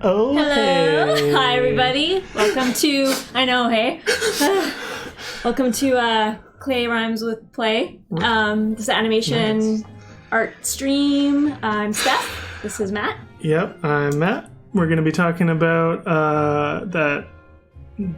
Oh, hello. hey. Hi, everybody. Welcome to, I know, hey. Welcome to Klei Rhymes with Play. This is animation art stream. I'm Steph. This is Matt. Yep, I'm Matt. We're going to be talking about that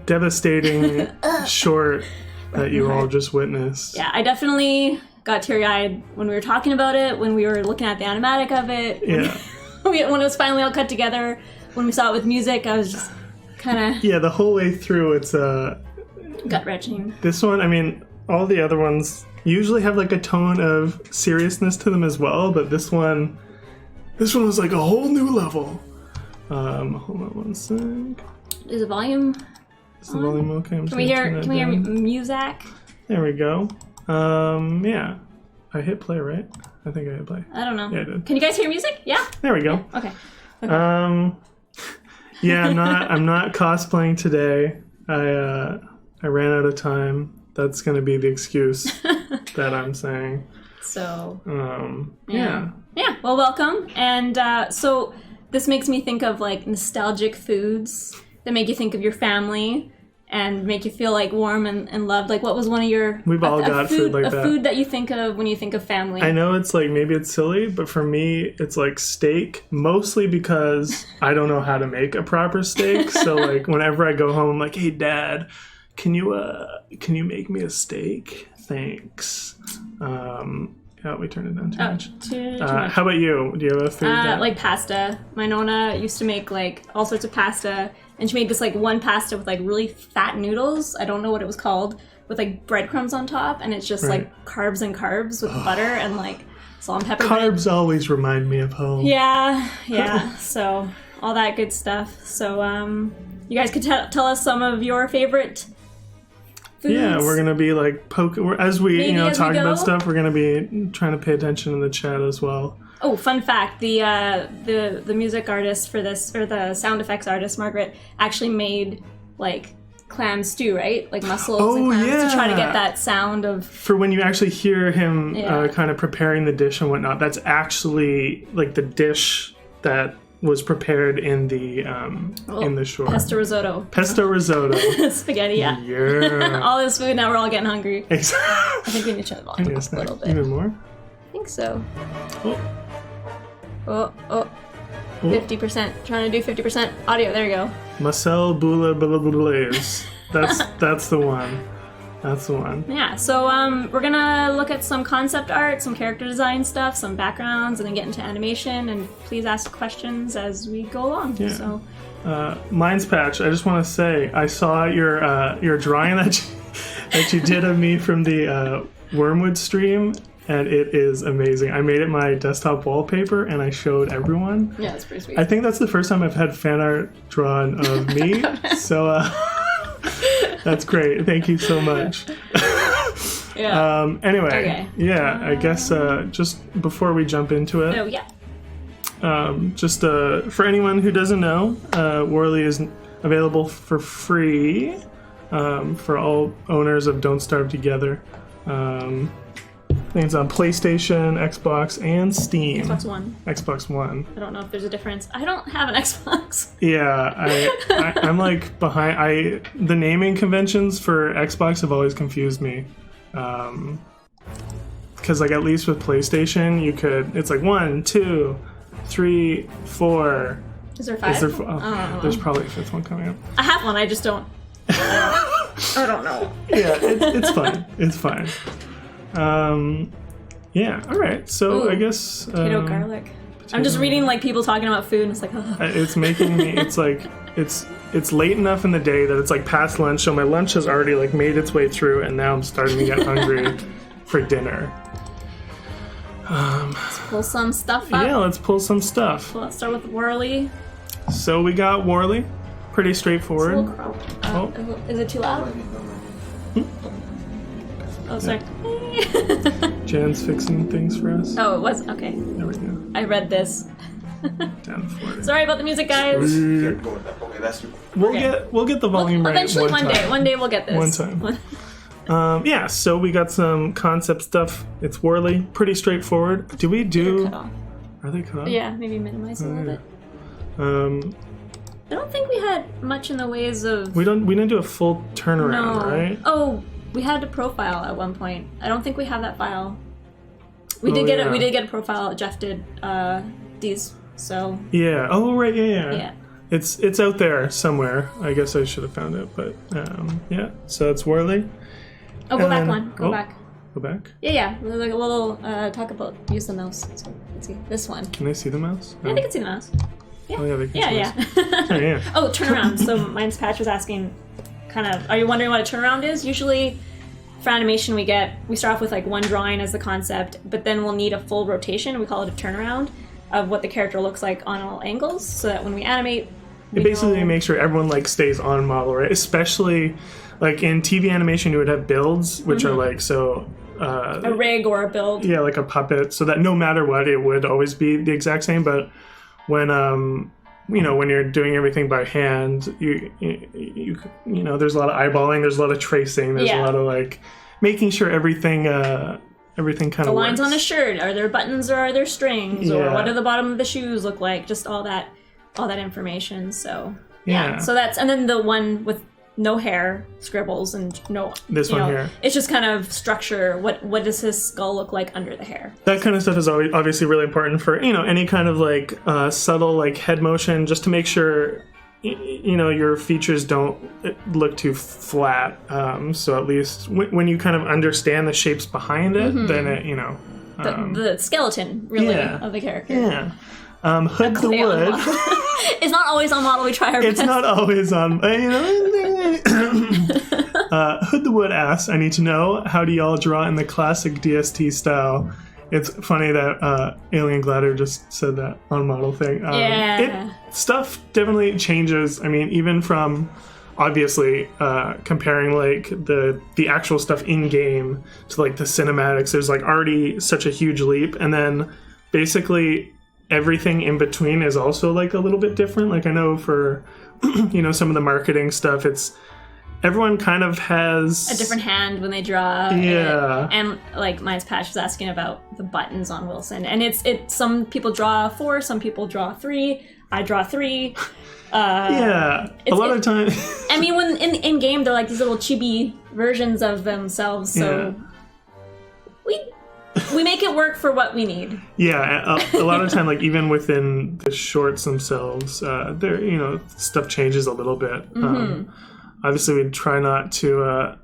devastating short that you all just witnessed. Yeah, I definitely got teary-eyed when we were talking about it, when we were looking at the animatic of it. Yeah. When it was finally all cut together. When we saw it with music, I was just kind of... Yeah, the whole way through, it's gut-wrenching. This one, I mean, all the other ones usually have like a tone of seriousness to them as well, but this one was like a whole new level. Hold on one sec. Is the volume Is the volume okay? Can we hear music? There we go. Yeah. I hit play, right? I think I hit play. I don't know. Yeah, I did. Can you guys hear music? Yeah? There we go. Yeah? Okay. Yeah, I'm not cosplaying today. I ran out of time. That's gonna be the excuse that I'm saying. So yeah. Yeah, well, welcome. And so this makes me think of like nostalgic foods that make you think of your family and make you feel like warm and loved. Like, what was one of your... We've all got food like that. A food that you think of when you think of family. I know it's like, maybe it's silly, but for me, it's like steak, mostly because I don't know how to make a proper steak. So like, whenever I go home, I'm like, hey, Dad, can you make me a steak? Thanks. Oh, we turned it down too much. Too much. How about you? Do you have a food that... Like pasta. My Nonna used to make like all sorts of pasta, and she made this like one pasta with like really fat noodles. I don't know what it was called, with like breadcrumbs on top, and it's just like carbs and carbs with butter and like salt and pepper. Carbs always remind me of home. Yeah. So all that good stuff. So you guys could tell us some of your favorite foods. Yeah, we're gonna be like as we talk about stuff. We're gonna be trying to pay attention in the chat as well. Oh, fun fact: the music artist for this, or the sound effects artist, Margaret, actually made like clam stew, right? Like mussels and clams to try to get that sound of... For when you actually hear him kind of preparing the dish and whatnot, that's actually like the dish that was prepared in the short. Pesto risotto. Pesto risotto. Spaghetti, yeah. Yeah. All this food, now we're all getting hungry. Exactly. I think we need to turn the volume up a little bit. Even more? I think so. Oh. 50%. Trying to do 50% audio. There you go. Marcel Bula Blaise. That's the one. That's the one. Yeah, so we're gonna look at some concept art, some character design stuff, some backgrounds, and then get into animation. And please ask questions as we go along. Yeah. So, Minds Patch, I just want to say, I saw your drawing that you did of me from the Wormwood stream, and it is amazing. I made it my desktop wallpaper, and I showed everyone. Yeah, it's pretty sweet. I think that's the first time I've had fan art drawn of me, so that's great. Thank you so much. Yeah. Anyway, okay. Yeah, I guess just before we jump into it. Oh, yeah. Just for anyone who doesn't know, Worley is available for free for all owners of Don't Starve Together. I think it's on PlayStation, Xbox, and Steam. Xbox One. Xbox One. I don't know if there's a difference. I don't have an Xbox. Yeah, I'm like behind. The naming conventions for Xbox have always confused me. Because like at least with PlayStation, it's like 1, 2, 3, 4. Is there 5? There's probably a 5th one coming up. I have one. I just don't. I don't know. Yeah, it's fine. It's fine. Yeah. All right. So Ooh, I guess potato garlic. I'm just reading like people talking about food, and it's like, oh. It's making me. It's like it's late enough in the day that it's like past lunch, so my lunch has already like made its way through, and now I'm starting to get hungry for dinner. Let's pull some stuff up. Yeah, let's pull some stuff. Well, let's start with Worley. So we got Worley. Pretty straightforward. It's a little cropped. Is it too loud? Oh, sorry. Jan's fixing things for us. Oh, it was? Okay. There we go. I read this. Down to 40. Sorry about the music, guys. We'll get the volume right eventually, one time. One day we'll get this. One time. Yeah, so we got some concept stuff. It's Worley. Pretty straightforward. Do we do... Cut off. Are they cut off? Yeah, maybe minimize a little bit. I don't think we had much in the ways of... We didn't do a full turnaround, No. right? Oh, we had a profile at one point. I don't think we have that file. We Oh, did get yeah. we did get a profile. Jeff did these, so Yeah. Oh, right. Yeah. yeah. It's out there somewhere. I guess I should have found it, but yeah. So it's Worley. Oh, go And back then- one. Go oh. back. Go back. Yeah. There's like a little talk about use the mouse. So let's see this one. Can they see the mouse? Yeah, they can see the mouse. Oh, yeah, they can Yeah, see the mouse. yeah. Oh, yeah. Oh, turnaround. So mine's Patch was asking, kind of, are you wondering what a turnaround is? Usually, for animation, we start off with like one drawing as the concept, but then we'll need a full rotation. We call it a turnaround of what the character looks like on all angles, so that when we animate, It basically makes sure everyone like stays on model, right? Especially like in TV animation, you would have builds, which are like so. a rig or a build. Yeah, like a puppet, so that no matter what, it would always be the exact same. But when when you're doing everything by hand, you there's a lot of eyeballing, there's a lot of tracing, there's a lot of like making sure everything kind of The lines works. on a shirt, are there buttons or are there strings, or Yeah. what do the bottom of the shoes look like? Just all that information. So Yeah. so that's, and then the one with no hair, scribbles, and no. This one here. It's just kind of structure. What does his skull look like under the hair? That kind of stuff is always obviously really important for any kind of like subtle like head motion, just to make sure your features don't look too flat. So at least when you kind of understand the shapes behind it, then it The skeleton, really, yeah. of the character. yeah. Hood the Klei on Wood. model. It's not always on model. We try our It's best. not always on. Hood the Wood asks, I need to know, how do y'all draw in the classic DST style? It's funny that Alien Glider just said that on model thing. Stuff definitely changes. I mean, even from obviously comparing like the actual stuff in game to like the cinematics, there's like already such a huge leap, and then basically everything in between is also like a little bit different. Like I know for some of the marketing stuff, it's everyone kind of has a different hand when they draw. Yeah. And like mine's Patch was asking about the buttons on Wilson, and it's some people draw 4, some people draw 3. I draw 3. a lot of time. I mean, when in game they're like these little chibi versions of themselves, so we make it work for what we need. Yeah, a lot of time, like even within the shorts themselves, there stuff changes a little bit. Obviously, we try not to,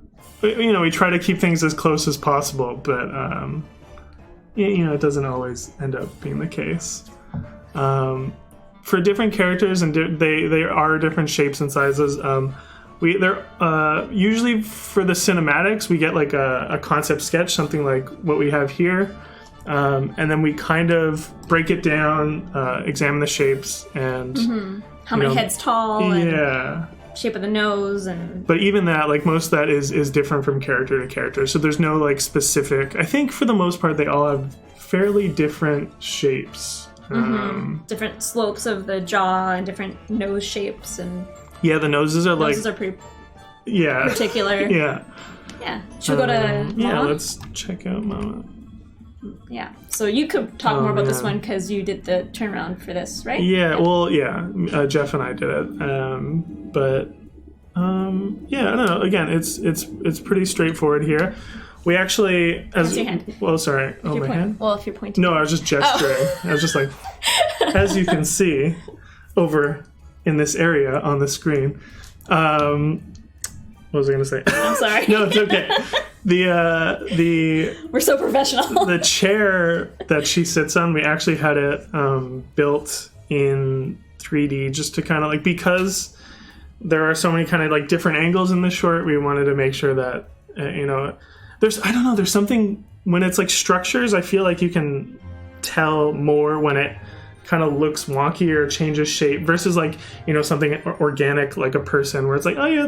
we try to keep things as close as possible, but it doesn't always end up being the case. For different characters, and they are different shapes and sizes. They're usually for the cinematics, we get like a concept sketch, something like what we have here, and then we kind of break it down, examine the shapes, and How many heads tall, yeah, and shape of the nose, and but even that, like most of that is different from character to character. So there's no like specific. I think for the most part, they all have fairly different shapes. different slopes of the jaw and different nose shapes, and Yeah, the noses are like noses are pretty yeah, particular. yeah. Yeah. Should we go to Yeah, Mama? let's check out Mama. Yeah. So you could talk more about this man. one because you did the turnaround for this, right? Yeah, well, yeah, Jeff and I did it, but yeah, I don't know. Again, it's pretty straightforward here. We actually, That's your hand. well, sorry, oh my hand. Well, if you're pointing. No, I was just gesturing. I was just like, as you can see, over in this area on the screen. What was I going to say? I'm sorry. No, it's okay. The We're so professional. the chair that she sits on, we actually had it built in 3D just to kind of like, because there are so many kind of like different angles in this short, we wanted to make sure that there's something when it's like structures, I feel like you can tell more when it kind of looks wonky or changes shape versus like something organic like a person where it's like, oh yeah,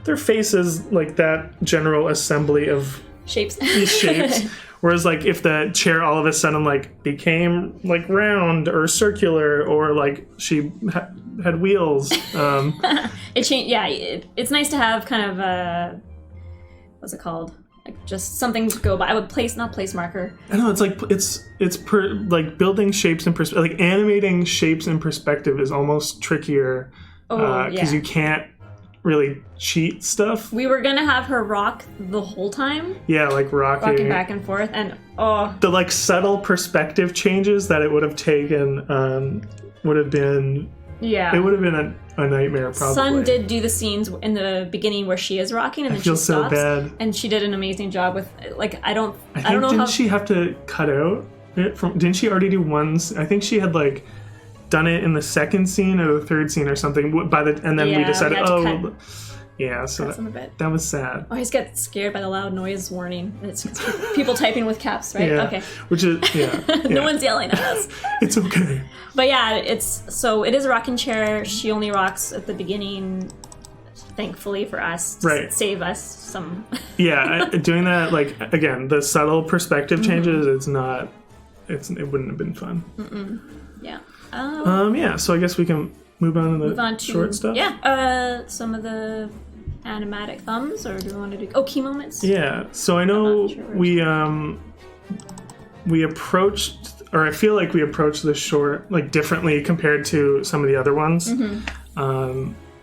their face is like that general assembly of Shapes. these shapes. Whereas like if the chair all of a sudden like became like round or circular or like she had wheels, It changed. Yeah, it's nice to have kind of a what's it called? Like just something to go by. I would not place marker. I don't know. It's like like building shapes in perspective. Like animating shapes in perspective is almost trickier yeah. you can't really cheat stuff. We were gonna have her rock the whole time. Yeah, like rocking back and forth, and the like subtle perspective changes that it would have taken would have been it would have been a nightmare probably. Sun did do the scenes in the beginning where she is rocking and then she stops, so bad. And she did an amazing job with like I don't know didn't she have to cut out it from? Didn't she already do one? I think she had like done it in the second scene or the third scene or something. And then we decided yeah, so that was sad. I always get scared by the loud noise warning. It's people typing with caps, right? Yeah, okay. Which is No one's yelling at us. It's okay. But yeah, it is a rocking chair. She only rocks at the beginning, thankfully for us, to save us some. Yeah, doing that, like, again, the subtle perspective changes. It wouldn't have been fun. Yeah. Yeah. So I guess we can move on to the short stuff. Yeah. Some of the animatic thumbs, or do we want to do key moments? Yeah. So I know we approached, or I feel like we approached this short like differently compared to some of the other ones.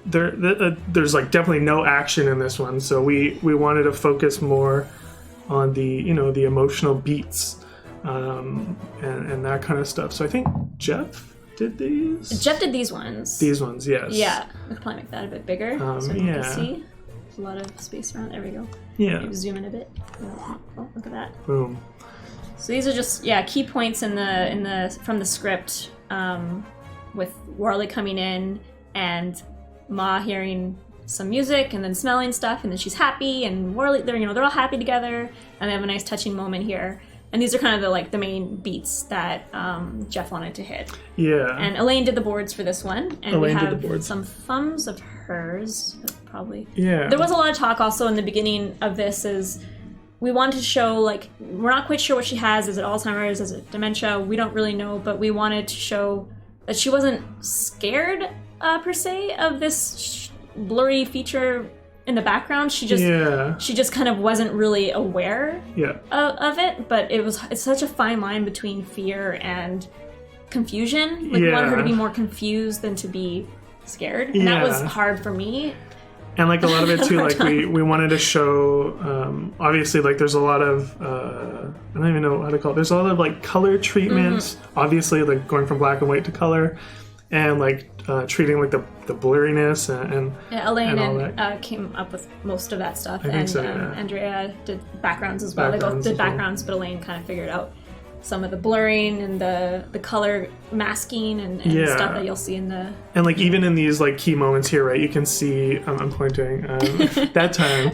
There's like definitely no action in this one, so we wanted to focus more on the the emotional beats and that kind of stuff. So I think Jeff did these. Jeff did these ones. These ones, yes. Yeah, we could probably make that a bit bigger so you can see. There's a lot of space around. There we go. Yeah. Maybe zoom in a bit. Oh, look at that. Boom. So these are just key points from the script, with Worley coming in and Ma hearing some music and then smelling stuff, and then she's happy, and Worley they're all happy together, and they have a nice touching moment here. And these are kind of the main beats that Jeff wanted to hit. Yeah. And Elaine did the boards for this one, and we have some thumbs of hers, probably. Yeah. There was a lot of talk also in the beginning of this is. We wanted to show, we're not quite sure what she has. Is it Alzheimer's? Is it dementia? We don't really know, but we wanted to show that she wasn't scared, per se, of this blurry feature in the background. She just kind of wasn't really aware of it, but it's such a fine line between fear and confusion. We wanted her to be more confused than to be scared, and that was hard for me. And a lot of it too, we wanted to show, obviously, there's a lot of, I don't even know how to call it. There's a lot of color treatments, obviously, going from black and white to color, and treating the blurriness and Elaine and all that. Came up with most of that stuff, and Andrea did backgrounds as well. They both did backgrounds, but Elaine kind of figured out some of the blurring and the color masking and stuff that you'll see in the... And even in these key moments here, right, you can see, I'm pointing, that time,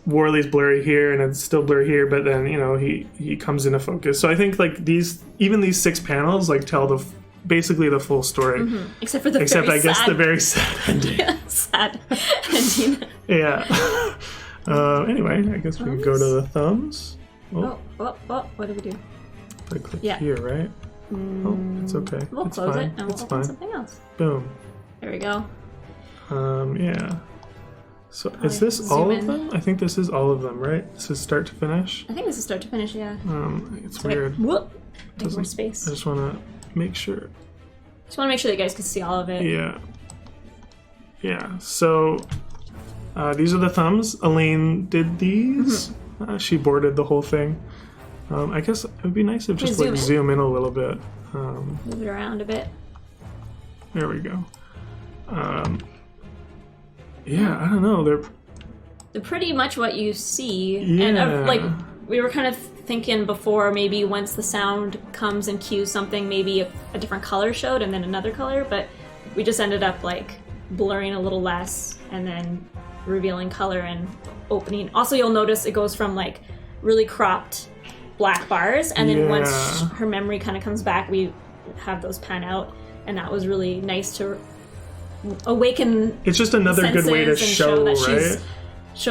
Worley's blurry here and it's still blurry here, but then, he comes into focus. So I think these 6 panels tell basically the full story. Except I guess the very sad ending. Sad ending. Yeah. Anyway, I guess we can go to the thumbs. Oh, what do we do? I click here, right? Oh, it's okay. We'll close it and we'll open something else. Boom. There we go. Yeah. So is this all of them? I think this is all of them, right? This is start to finish? I think this is start to finish, yeah. It's weird. Whoop! Make more space. I just want to make sure. Just want to make sure that you guys can see all of it. Yeah. Yeah, so these are the thumbs. Elaine did these. She boarded the whole thing. I guess it would be nice if just zoom in a little bit. Move it around a bit. There we go. Yeah, I don't know. They're pretty much what you see. Yeah. And we were kind of thinking before, maybe once the sound comes and cues something, maybe a different color showed and then another color, but we just ended up blurring a little less and then revealing color and opening. Also, you'll notice it goes from really cropped black bars, and then once her memory kind of comes back, we have those pan out, and that was really nice to awaken. It's just another good way to show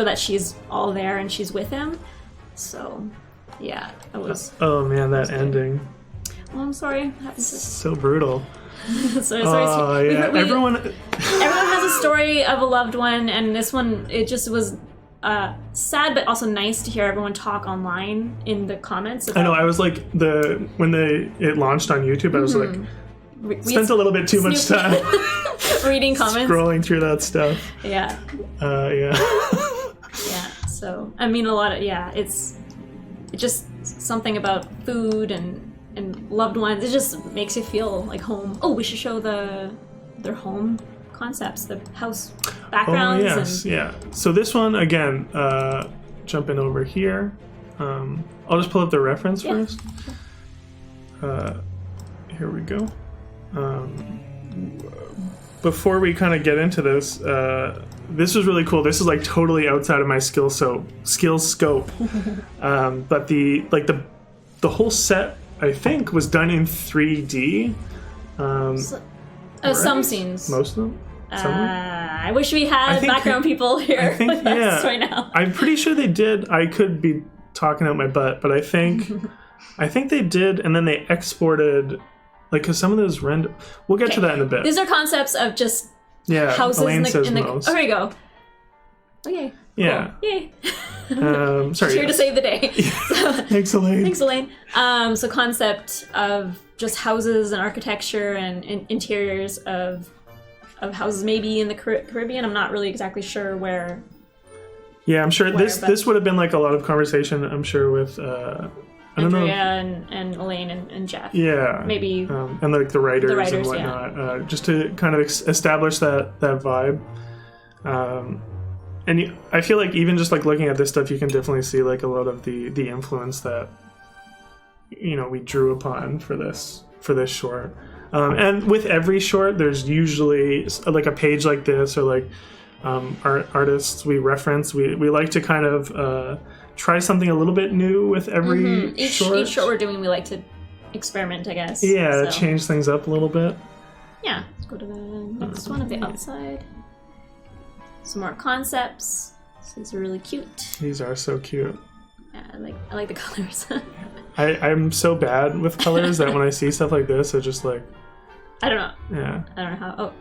that she's all there and she's with him. So, yeah, it was. Oh man, that ending. Oh, I'm sorry. So brutal. Sorry. Yeah. Everyone has a story of a loved one, and this one, it just was sad, but also nice to hear everyone talk online in the comments. I know. I was when it launched on YouTube, I was spent a little bit too much time reading comments, scrolling through that stuff. Yeah. Yeah. Yeah. So I mean, it's just something about food and loved ones. It just makes you feel like home. Oh, we should show their home concepts, the house backgrounds. Oh yes, yeah. So this one again, jumping over here. I'll just pull up the reference first. Here we go. Before we kind of get into this, this was really cool. This is like totally outside of my skill scope. But the whole set, I think, was done in 3D. Some scenes. Most of them. I wish we had background people here with us right now. I'm pretty sure they did. I could be talking out my butt, but I think they did, and then they exported. Like, because some of those we'll get to that in a bit. These are concepts of just houses Elaine in the most. Oh, here you go. Okay. Yeah. Cool. Yay. Sorry. Here to save the day. So, Thanks, Elaine. Thanks, Elaine. So concept of just houses and architecture and interiors of houses, maybe in the Caribbean. I'm not really exactly sure where. Yeah, I'm sure this would have been like a lot of conversation, I'm sure, with I don't know. and Elaine and Jeff. Yeah. Maybe. And like the writers and whatnot, just to kind of establish that vibe. And I feel like even just like looking at this stuff, you can definitely see like a lot of the influence that we drew upon for this short. And with every short, there's usually like a page like this, or like artists we reference. We like to kind of try something a little bit new with every short. Each short we're doing, we like to experiment, I guess. Yeah, change things up a little bit. Yeah, let's go to the next one at the outside. Some more concepts. So these are really cute. These are so cute. Yeah, I like the colors. I'm so bad with colors that when I see stuff like this, I just like. I don't know. Yeah. I don't know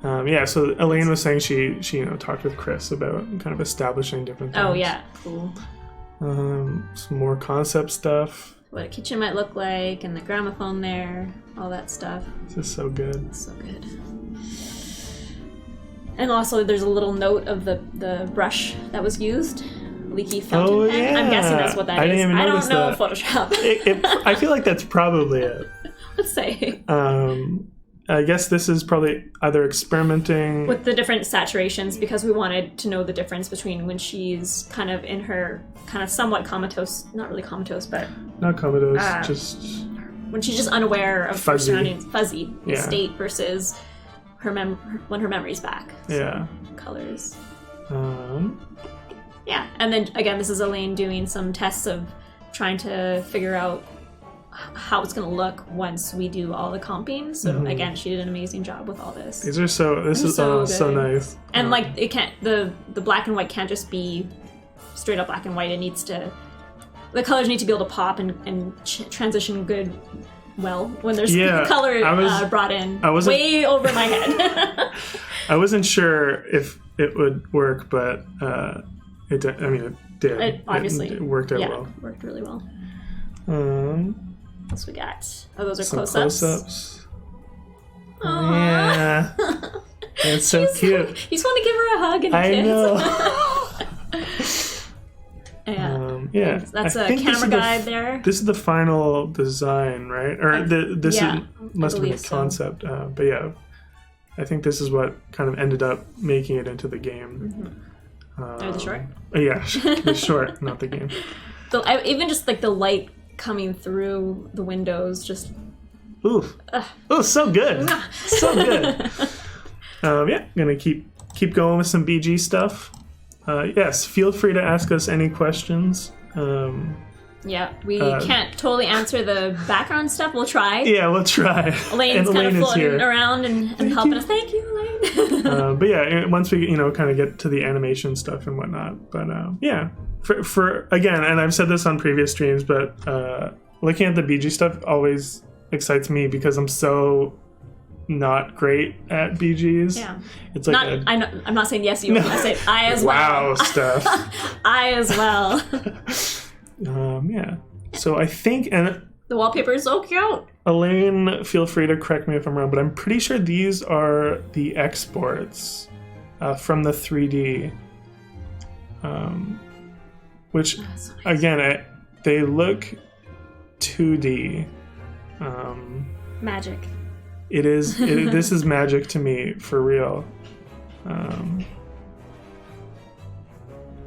how. Yeah, so Elaine was saying she talked with Chris about kind of establishing different things. Oh yeah, cool. Some more concept stuff. What a kitchen might look like, and the gramophone there, all that stuff. This is so good. So good. And also, there's a little note of the brush that was used. Leaky fountain pen. Yeah. I'm guessing that's what that is. Didn't even notice I don't know that. Photoshop. I feel like that's probably it. Let's say. I guess this is probably either experimenting with the different saturations, because we wanted to know the difference between when she's kind of in her kind of somewhat comatose, not really comatose, but not comatose, just when she's just unaware of her surroundings, fuzzy Yeah. state versus when her memory's back. So, Yeah. colors. Yeah, and then again, this is Elaine doing some tests of trying to figure out how it's going to look once we do all the comping. So again, she did an amazing job with all this. These are so nice. And like it can't the black and white can't just be straight up black and white. It needs to, the colors need to be able to pop and transition well when there's color brought in way over my head. I wasn't sure if it would work, but it did. It obviously it worked out well. It worked really well. What else we got? Oh, those are some close-ups. Aww. Yeah. It's so cute. You just want to give her a hug and a kiss. I know. Yeah. That's a camera guide there. This is the final design, right? Or must have been a concept. But yeah, I think this is what kind of ended up making it into the game. The short? Yeah, the short, not the game. Even just like the light coming through the windows, just so good. So good. Gonna keep going with some BG stuff. Yes, feel free to ask us any questions. We can't totally answer the background stuff. We'll try. Yeah, we'll try. Elaine's kind of floating around and helping us. Thank you, Elaine. But yeah, once we kind of get to the animation stuff and whatnot. But for again, and I've said this on previous streams, but looking at the BG stuff always excites me because I'm so not great at BGs. Yeah, it's like I'm not saying yes, you. I say I as well. Wow, Steph. I as well. Yeah. So I think, and The wallpaper is so cute. Elaine, feel free to correct me if I'm wrong, but I'm pretty sure these are the exports from the 3D. Which, Oh, so nice. again, they look 2D. Magic. This is magic to me, for real.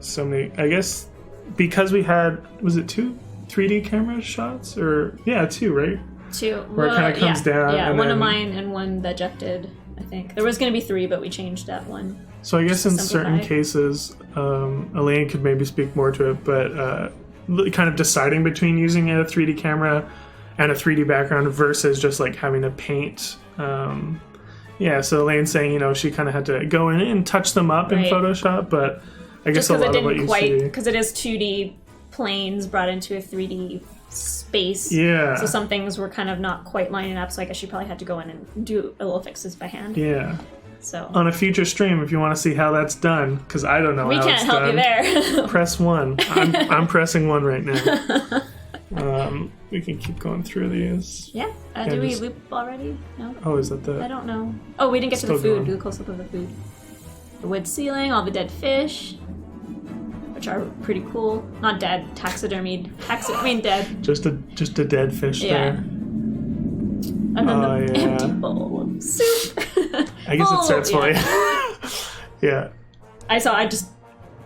So many, I guess, because we had, was it 2 3D camera shots? Or, yeah, 2, right? 2. Where it kind of comes down. Yeah, and one of then- mine and one that Jeff did, I think. There was going to be 3, but we changed that one. So I guess in certain Simplify. cases, Elaine could maybe speak more to it, but kind of deciding between using a 3D camera and a 3D background versus just like having to paint. Yeah, so Elaine's saying, she kind of had to go in and touch them up in Right. Photoshop, but I guess Just a because it lot of what didn't you quite, see. because it is 2D planes brought into a 3D space. Yeah. So some things were kind of not quite lining up, so I guess she probably had to go in and do a little fixes by hand. Yeah. So On a future stream, if you want to see how that's done, because I don't know we how can't it's help done. you there. Press 1. I'm pressing 1 right now. We can keep going through these. Yeah. Yeah, Do we just- loop already? No? Oh, is that I the... don't know. Oh, we didn't get to the Still food. going. Do the close-up of the food. The wood ceiling, all the dead fish, which are pretty cool. Not dead, taxidermied. Dead. Just a dead fish Yeah. there. And then Oh, the yeah. empty bowl of soup. I guess it starts yeah. fully. Yeah. I just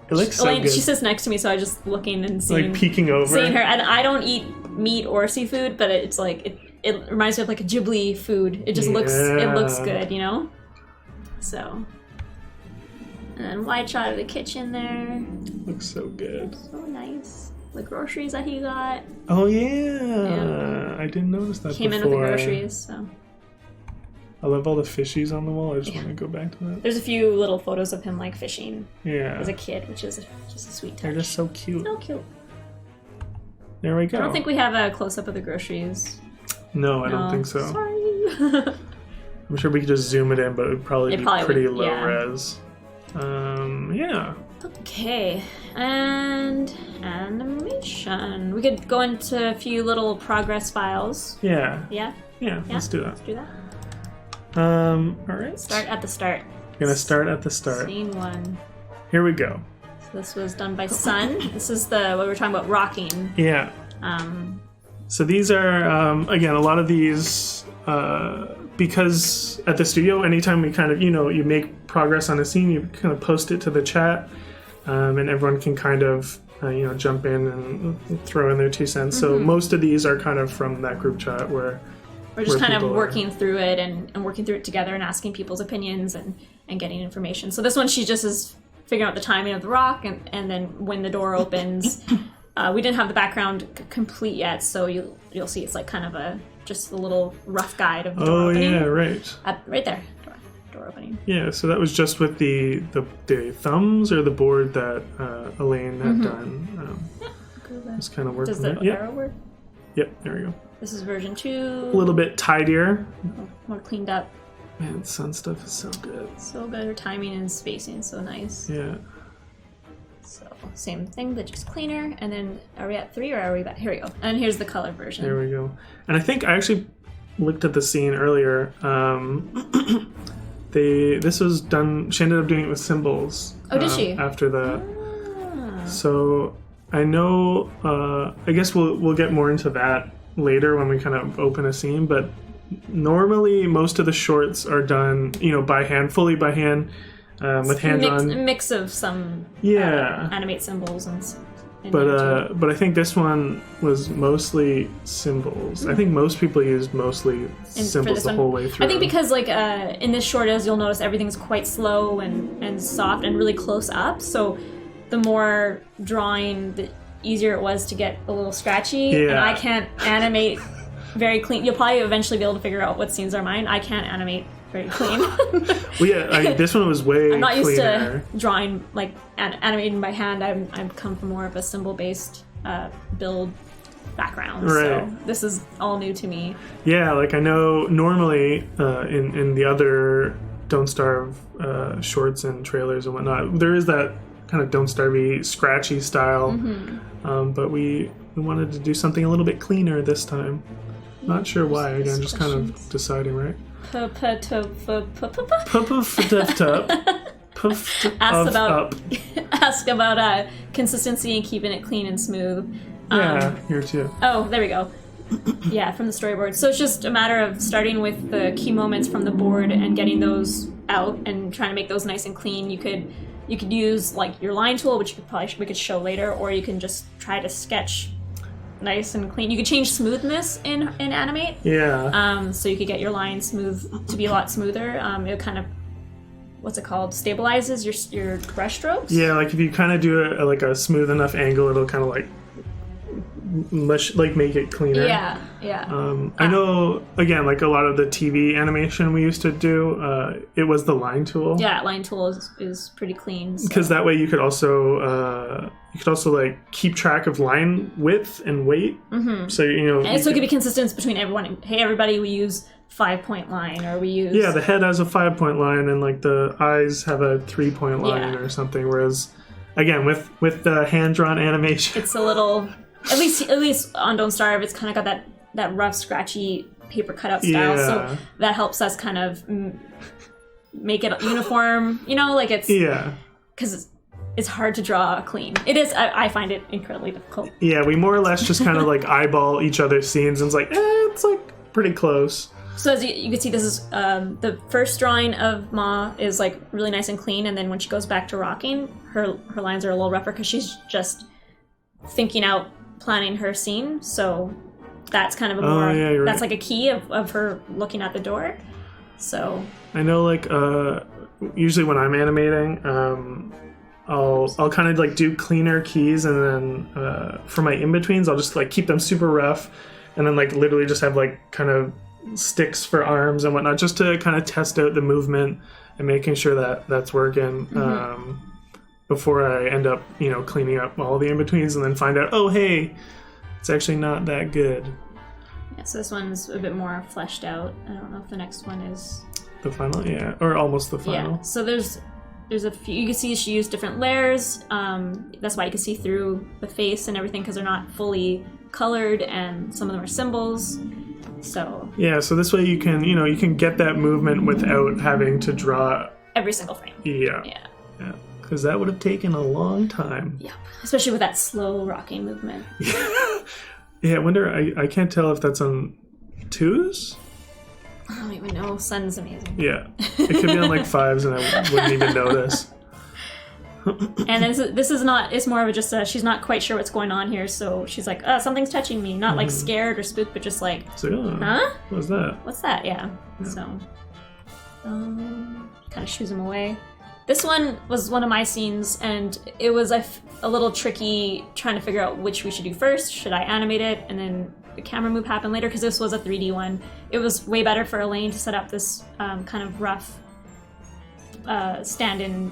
It looks so Elaine, good. she sits next to me, so I just looking and seeing, Like peeking over. seeing her. And I don't eat meat or seafood, but it's like it reminds me of like a Ghibli food. It just looks Yeah. good, So, and then wide shot of the kitchen there. Looks so good. So nice. The groceries that he got Oh yeah. I didn't notice that came in before. with the groceries. So I love all the fishies on the wall. I just want to go back to that. there's a few little photos of him like fishing Yeah. as a kid, which is just a sweet They're touch. just so cute. So cute. There we go. I don't think we have a close up of the groceries. No, I don't think so. Sorry. I'm sure we could just zoom it in, but it would probably It be probably pretty would, low yeah. res. Yeah. Okay, and animation. We could go into a few little progress files. Yeah. Yeah, Let's do that. let's do that. All right. Start at the start. Gonna start at the start. Scene 1. Here we go. So this was done by Sun. This is what we were talking about, rocking. Yeah. So these are, again, a lot of these, because at the studio, anytime we kind of, you make progress on a scene, you kind of post it to the chat, and everyone can kind of, jump in and throw in their 2 cents. So most of these are kind of from that group chat where We're just kind of people are- working through it and working through it together and asking people's opinions and getting information. So this one, she just is figuring out the timing of the rock and then when the door opens. We didn't have the background complete yet, so you'll see it's like kind of just a little rough guide of the door opening. yeah, right. Right there, door opening. Yeah, so that was just with the thumbs or the board that Elaine had done. Just kind of working Does the there. Yep. arrow work? Yep, there we go. This is version 2. A little bit tidier. More cleaned up. Man, Sun stuff is so good. So good. Her timing and spacing so nice. Yeah. So same thing, but just cleaner. And then are we at 3 or are we back? Here we go. And here's the color version. There we go. And I think I actually looked at the scene earlier. This was done. She ended up doing it with symbols. Oh, did she? After the. Ah. So I know. I guess we'll get more into that later when we kind of open a scene. But normally, most of the shorts are done, by hand, fully by hand, with hands on. Mix of some animate symbols and. But I think this one was mostly symbols. I think most people used mostly symbols the whole way through. I think because in this short, as you'll notice, everything's quite slow and soft and really close up. So the more drawing, the easier it was to get a little scratchy. Yeah. And I can't animate very clean. You'll probably eventually be able to figure out what scenes are mine. I can't animate very clean. Well, yeah, this one was way I'm not used cleaner. to drawing animating by hand. I've come from more of a symbol-based build background, Right. so this is all new to me. Yeah, I know normally in the other Don't Starve shorts and trailers and whatnot, there is that kind of Don't Starve-y, scratchy style. But we we wanted to do something a little bit cleaner this time. Not sure why. Again, just kind of deciding, right? Ask about consistency and keeping it clean and smooth. Yeah, here too. Oh, there we go. Yeah, from the storyboard. So it's just a matter of starting with the key moments from the board and getting those out and trying to make those nice and clean. You could use like your line tool, which we could show later, or you can just try to sketch nice and clean. You could change smoothness in Animate. Yeah. So you could get your line smooth to be a lot smoother. It kind of, what's it called? Stabilizes your brush strokes. Yeah, like if you kind of do a smooth enough angle, it'll kind of like make it cleaner. Yeah. I know, again, like a lot of the TV animation we used to do, it was the line tool. Yeah, line tool is pretty clean. Because that way you could also like keep track of line width and weight. Mm-hmm. So and so it could be consistent between everyone. Hey, everybody, we use 5-point line, or we use the head has a 5-point line and like the eyes have a 3-point line or something. Whereas, again, with the hand drawn animation, it's a little. At least on Don't Starve, it's kind of got that rough, scratchy paper cutout style. Yeah. So that helps us kind of make it uniform. Like it's because it's hard to draw clean. It is. I find it incredibly difficult. Yeah, we more or less just kind of like eyeball each other's scenes and it's like, it's like pretty close. So as you can see, this is the first drawing of Ma is like really nice and clean, and then when she goes back to rocking, her lines are a little rougher because she's just thinking out, planning her scene. So that's kind of a more that's like a key of her looking at the door. So I know, like usually when I'm animating, I'll kind of like do cleaner keys, and then for my in-betweens I'll just like keep them super rough, and then like literally just have like kind of sticks for arms and whatnot, just to kind of test out the movement and making sure that that's working. Before I end up, cleaning up all the in-betweens and then find out, oh, hey, it's actually not that good. Yeah, so this one's a bit more fleshed out. I don't know if the next one is... The final? Yeah, or almost the final. Yeah, so there's a few... You can see she used different layers. That's why you can see through the face and everything, because they're not fully colored, and some of them are symbols. So... Yeah, so this way you can get that movement without having to draw... Every single frame. Yeah. Because that would have taken a long time. Yeah, especially with that slow rocking movement. Yeah, I wonder, I can't tell if that's on 2s? I don't even know. Sun's amazing. Yeah. It could be on like 5s and I wouldn't even notice. And this is not, it's more of just she's not quite sure what's going on here, so she's like, something's touching me. Not like scared or spooked, but just like, huh? What's that? What's that? Yeah. So, kind of shoos him away. This one was one of my scenes, and it was a little tricky trying to figure out which we should do first. Should I animate it and then the camera move happen later? Because this was a 3D one. It was way better for Elaine to set up this kind of rough stand-in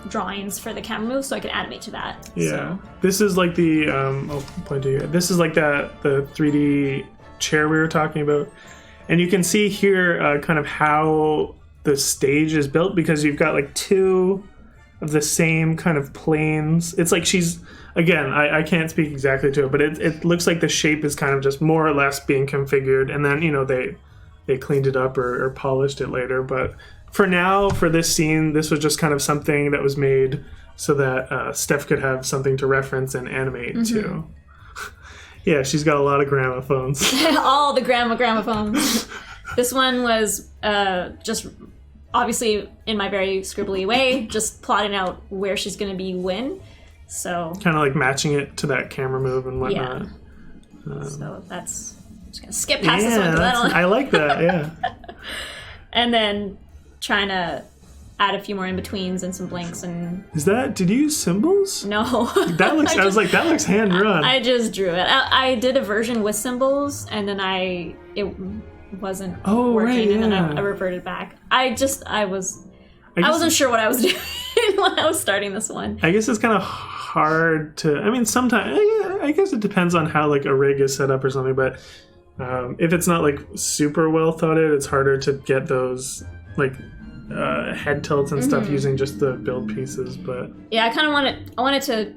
drawings for the camera move, so I could animate to that. Yeah, so. This is like the I'll point to you. This is like the 3D chair we were talking about, and you can see here kind of how the stage is built, because you've got like 2 of the same kind of planes. It's like she's, again, I can't speak exactly to it, but it looks like the shape is kind of just more or less being configured, and then they cleaned it up or polished it later. But for now, for this scene, this was just kind of something that was made so that Steph could have something to reference and animate to. Yeah, she's got a lot of gramophones. All the gramophones. This one was just obviously in my very scribbly way, just plotting out where she's going to be when. So kind of like matching it to that camera move and whatnot. Yeah. So that's, I'm just going to skip past this one. I like that, yeah. And then trying to add a few more in-betweens and some blinks. And did you use symbols? No. That looks, I was like, that looks hand-drawn. I just drew it. I did a version with symbols, and then it wasn't working, and then I reverted back. I wasn't sure what I was doing when I was starting this one. I guess it's kind of hard to, I mean, sometimes, I guess it depends on how like a rig is set up or something, but if it's not like super well thought out, it's harder to get those like head tilts and stuff using just the build pieces. But yeah, I wanted to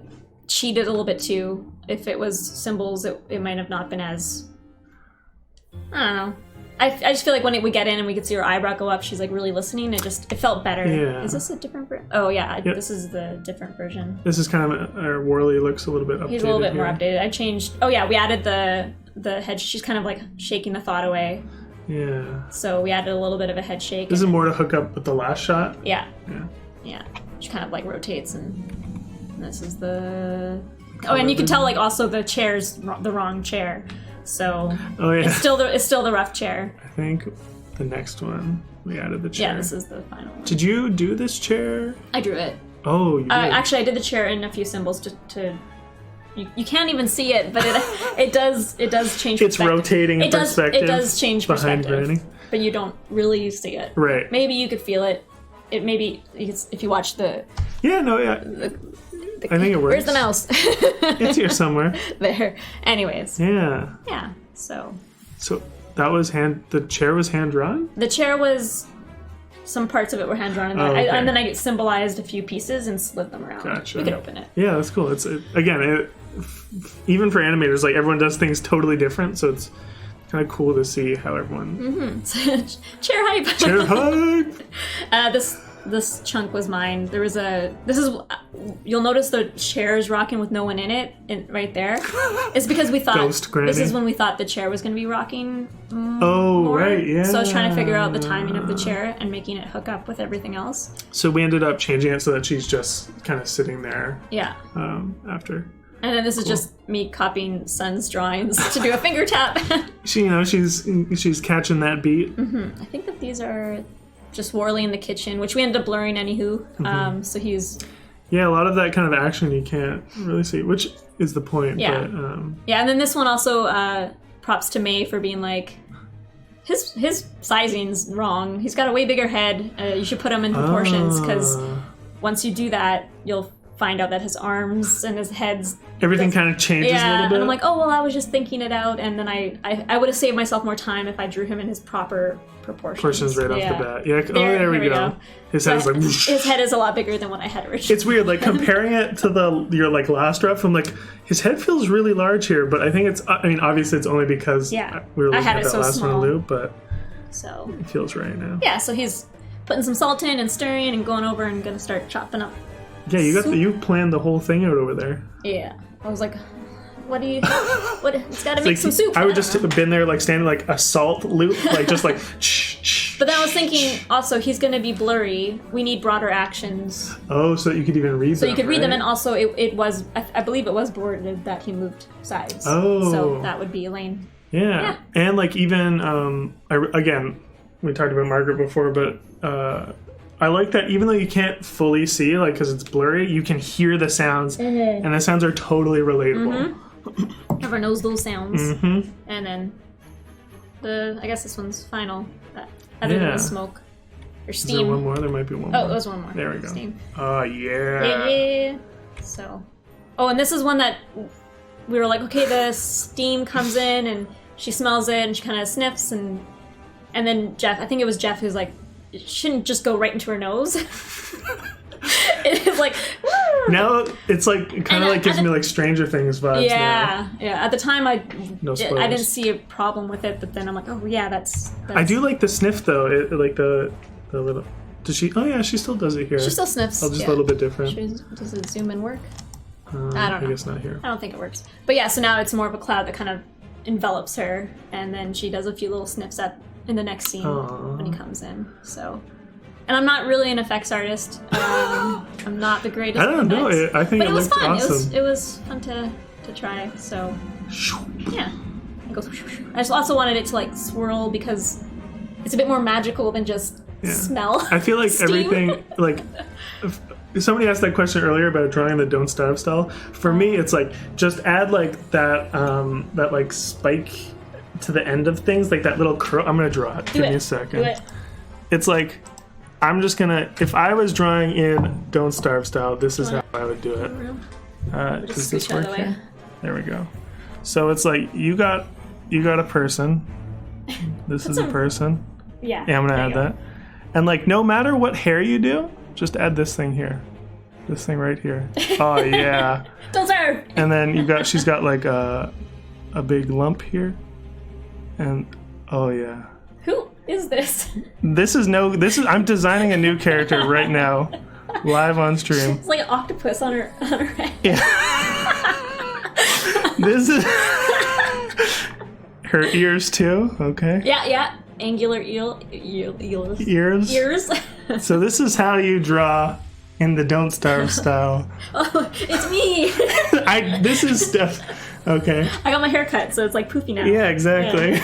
cheated a little bit too. If it was symbols, it might have not been as, I don't know. I just feel like when we get in and we could see her eyebrow go up, she's like really listening. It felt better. Yeah. Is this a different version? Oh yeah, this is the different version. This is kind of Worley looks a little bit updated. He's a little bit more updated. I changed. Oh yeah, we added the head. She's kind of like shaking the thought away. Yeah. So we added a little bit of a head shake. This is more to hook up with the last shot. Yeah. Yeah. Yeah. She kind of like rotates, and this is the. Oh, and you can tell like also the chair's the wrong chair. So it's still the rough chair. I think the next one we added the chair. Yeah, this is the final one. Did you do this chair? I drew it. Oh, you did. Actually, I did the chair in a few symbols to you can't even see it, but it does change. It's rotating in perspective. It does change perspective, but you don't really see it. Right. Maybe you could feel it. It maybe if you watch the. Yeah. No. Yeah. I think it works. Where's the mouse? It's here somewhere. There. Anyways. Yeah. Yeah. So that was the chair was hand drawn? The chair was, some parts of it were hand drawn, and then I symbolized a few pieces and slid them around. Gotcha. We could open it. Yeah, that's cool. Even for animators, like everyone does things totally different, so it's kind of cool to see how everyone. Mm-hmm. Chair hype. Chair hype. This chunk was mine. You'll notice the chair is rocking with no one in it, right there. It's because we thought Ghost Granny. This is when we thought the chair was going to be rocking. More. Right, yeah. So I was trying to figure out the timing of the chair and making it hook up with everything else. So we ended up changing it so that she's just kind of sitting there. Yeah. After. And then this is just me copying Sun's drawings to do a finger tap. She's catching that beat. Mm-hmm. I think that these are just Worley in the kitchen, which we ended up blurring anywho. Mm-hmm. So he's... Yeah, a lot of that kind of action you can't really see, which is the point. Yeah. But, yeah, and then this one also, props to May for being like, his sizing's wrong. He's got a way bigger head. You should put him in proportions, because once you do that, you'll find out that his arms and his head's... Everything kind of changes a little bit. And I'm like, oh, well, I was just thinking it out, and then I would have saved myself more time if I drew him in his proper proportions. Right off the bat. Yeah. There we go. His head is like... His head is a lot bigger than what I had originally. It's weird, like, comparing it to your, like, last rep, I'm like, his head feels really large here, but I think obviously it's only because we were looking at that last one loop, but it feels right now. Yeah, so he's putting some salt in and stirring and going over and gonna start chopping up. Yeah, you planned the whole thing out over there. Yeah. I was like, it's gotta make some soup. I would just have been there, like, standing like a salt loop, like, just like, But then I was thinking, also, he's gonna be blurry. We need broader actions. Oh, so you could even read them. So you could read them, and also it was, I believe it was boarded that he moved sides. Oh. So that would be Elaine. Yeah. And, like, even, again, we talked about Margaret before, but, I like that even though you can't fully see, like, because it's blurry, you can hear the sounds, and the sounds are totally relatable. Mm-hmm. Everyone knows those sounds. Mm-hmm. And then I guess this one's final, other than the smoke. Or steam. Is there one more? There might be one more. Oh, there's one more. There we go. Steam. Oh, yeah. Yeah. So. Oh, and this is one that we were like, okay, the steam comes in, and she smells it, and she kind of sniffs, and then Jeff, I think it was Jeff who's like, it shouldn't just go right into her nose. It's like, woo! Now it's like kind of like gives me like Stranger Things vibes. Yeah. At the time, I spoilers. didn't see a problem with it, but then I'm like, oh yeah, that's... I do like the sniff though. Like the little. Does she? Oh yeah, she still does it here. She still sniffs. Just a little bit different. Does it zoom in work? I don't know. I guess not here. I don't think it works. But yeah, so now it's more of a cloud that kind of envelops her, and then she does a few little sniffs in the next scene when he comes in. So, and I'm not really an effects artist. I'm not the greatest. I don't know. I think it looked fun. Awesome. It was fun to try. So, yeah. It goes. I just also wanted it to like swirl because it's a bit more magical than just smell. I feel like steam. everything like. Somebody asked that question earlier about drawing the Don't Starve style. For me, it's like just add like that like spike to the end of things, like that little curl. I'm gonna draw it. Give me a second. Do it. It's like I'm just gonna. If I was drawing in Don't Starve style, this is how I would do it. Does this work here? There we go. So it's like you got a person. This is a person. Yeah. I'm gonna add that. And like no matter what hair you do, just add this thing here. This thing right here. Oh yeah. Don't serve. And then she's got like a big lump here. And oh yeah. Who is this? I'm designing a new character right now. Live on stream. It's like an octopus on her head. Yeah. This is her ears too. Okay. Yeah. Angular ears. Ears. So this is how you draw in the Don't Starve style. Oh, it's me. This is Steph. Okay. I got my hair cut, so it's like poofy now. Yeah, exactly.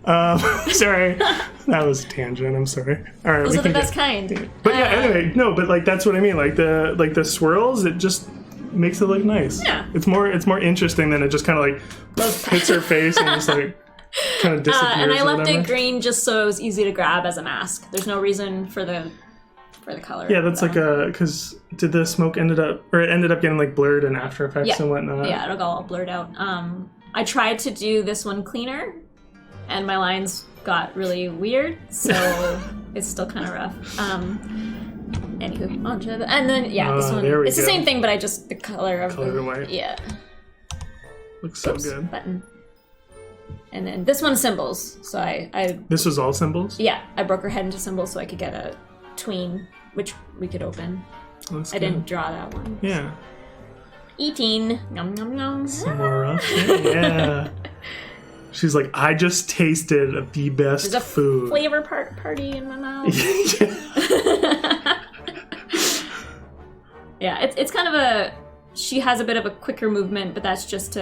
Yeah. Sorry. That was a tangent. I'm sorry. All right. Those are the best kind. But yeah, anyway, no, but like that's what I mean. Like the swirls, it just makes it look nice. Yeah. It's more interesting than it just kind of like hits her face and just like kind of disappears. And I or left whatever. it green just so it was easy to grab as a mask. There's no reason for the color. Yeah, that's like because did the smoke ended up getting like blurred in After Effects and whatnot? Yeah, it'll go all blurred out. I tried to do this one cleaner, and my lines got really weird, so it's still kind of rough. Anywho, on to the, and then this one. It's the same thing, but I just the color of Colored and white. Yeah. Looks so good. Button. And then this one's symbols. So I This was all symbols? Yeah, I broke her head into symbols so I could get a tween, which we could open. That's I good. didn't draw that one. Yeah. Eating. Nom nom nom. Some more rough. Yeah. She's like, I just tasted the best There's a food. Flavor party in my mouth. Yeah, it's kind of she has a bit of a quicker movement, but that's just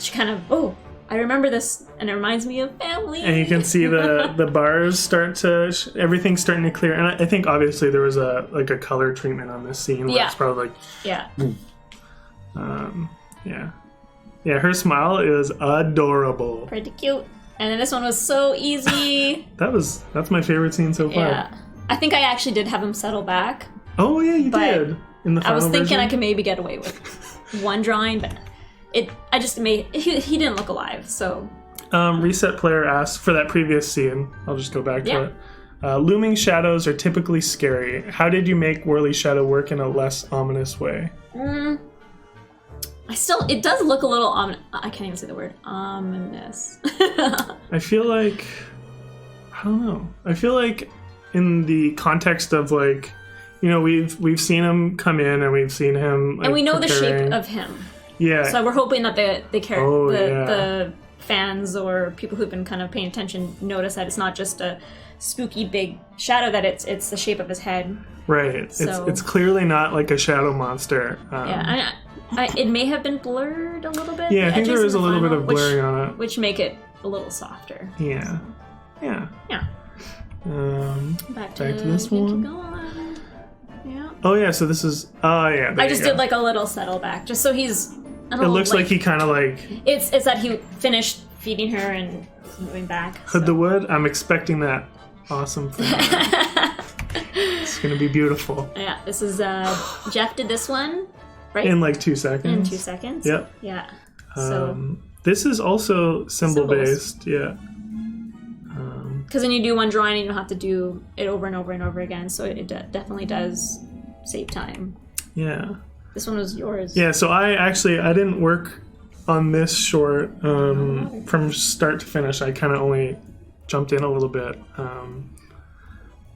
she kind of, I remember this, and it reminds me of family. And you can see the bars start to, everything's starting to clear. And I think obviously there was a color treatment on this scene. Where it's probably like, yeah. Yeah, her smile is adorable. Pretty cute. And then this one was so easy. That's my favorite scene so far. Yeah. I think I actually did have him settle back. Oh yeah, you did. In the final I was thinking version? I could maybe get away with one drawing, but he didn't look alive, so. Reset Player asks for that previous scene. I'll just go back to it. Looming shadows are typically scary. How did you make Whirly Shadow work in a less ominous way? It does look a little I can't even say the word ominous. I feel like, I don't know. I feel like in the context of like, we've seen him come in and we've seen him like, and we know preparing. the shape of him. Yeah. So we're hoping that the fans or people who've been kind of paying attention notice that it's not just a spooky big shadow, that it's the shape of his head. Right. So, it's clearly not like a shadow monster. It may have been blurred a little bit. Yeah, I think there was a little bit of blurring on it. Which make it a little softer. Yeah. Yeah. Yeah. Back to this one. Yeah. Oh yeah, so this is yeah. I just did like a little settle back, just so he's. It looks like he kind of like. It's that he finished feeding her and moving back. Hood the Wood. I'm expecting that awesome thing. It's gonna be beautiful. Yeah, this is Jeff did this one, right? In like 2 seconds. In 2 seconds. Yep. Yeah. So this is also symbol based. Yeah. Because then you do one drawing and you don't have to do it over and over and over again, so it definitely does save time. Yeah. This one was yours. Yeah, so I didn't work on this short from start to finish. I kind of only jumped in a little bit.